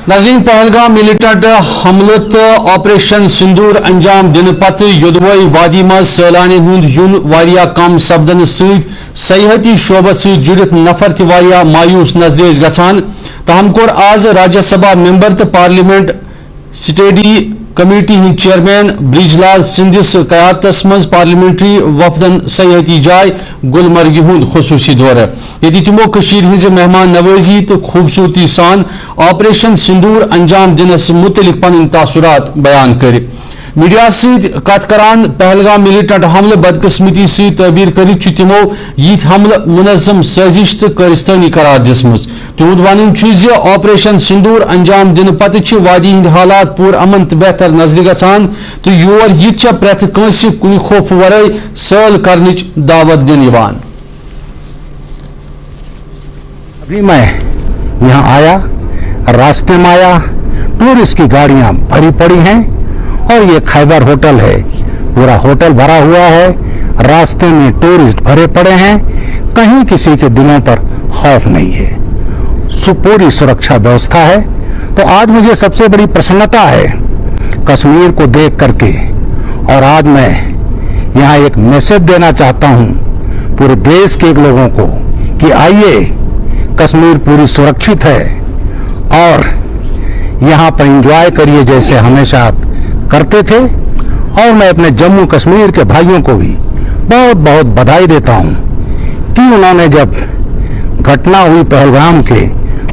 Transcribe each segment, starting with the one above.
नाज़रीन, पहलगाम मिलिटेंट हमले तो ऑपरेशन सिंदूर अंजाम दिन पत्ते योदवई वादी मज सैलानी हुंद युन वारिया कम सपदन सहित सयाहती शोबस सहित जुड़ित नफर त वारिया मायूस नजरेज गसान। तहम कोर आज राज्यसभा मेंबर तो पार्लियामेंट स्टडी कमेटी हिंद चेयरमैन ब्रिजलाल सिंधिस कयादतस मज पार्लियामेंट्री वफदन सयाहती जाय गुलमर्ग हुंद खसूसी दौर ये तमो हिज मेहमान नवाजी तो खूबसूरती सान ऑपरेशन सिंदूर अंजाम दिनस मुतलिक पन तासुरात बयान कर मीडिया सत कत करान पहलगाम मिलिटेंट हमले बदकिस्मती से तबीर कर तमो यीत हमले मुनज़्ज़म साजिश तो कारिस्तानी करार दिसम। तुद वन ऑपरेशन सिंदूर अंजाम दिन पत्ते वादी हिंद हालात पूर अमन तो बेहतर नजर गसान तो योर यह प्रेथ कंस कुन खौफ वराई सल कर दावत दिन। अभी मैं यहाँ आया, रास्ते में आया, टूरिस्ट की गाड़ियां भरी पड़ी हैं और ये खैबर होटल है, पूरा होटल भरा हुआ है, रास्ते में टूरिस्ट भरे पड़े हैं, कहीं किसी के दिलों पर खौफ नहीं है, पूरी सुरक्षा व्यवस्था है। तो आज मुझे सबसे बड़ी प्रसन्नता है कश्मीर को देख करके, और आज मैं यहाँ एक मैसेज देना चाहता हूँ पूरे देश के लोगों को कि आइए, कश्मीर पूरी सुरक्षित है और यहाँ पर एंजॉय करिए जैसे हमेशा आप करते थे। और मैं अपने जम्मू कश्मीर के भाइयों को भी बहुत बहुत बधाई देता हूँ कि उन्होंने जब घटना हुई पहलगाम के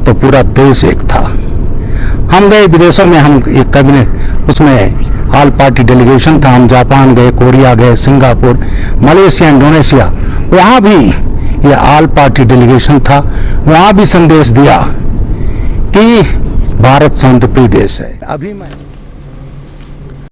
तो पूरा देश एक था। हम गए विदेशों में, हम एक कैबिनेट उसमें ऑल पार्टी डेलीगेशन था, हम जापान गए, कोरिया गए, सिंगापुर, मलेशिया, इंडोनेशिया, वहाँ भी ये ऑल पार्टी डेलीगेशन था। वहाँ भी संदेश दिया कि भारत शांतिप्रिय देश है। अभी मैं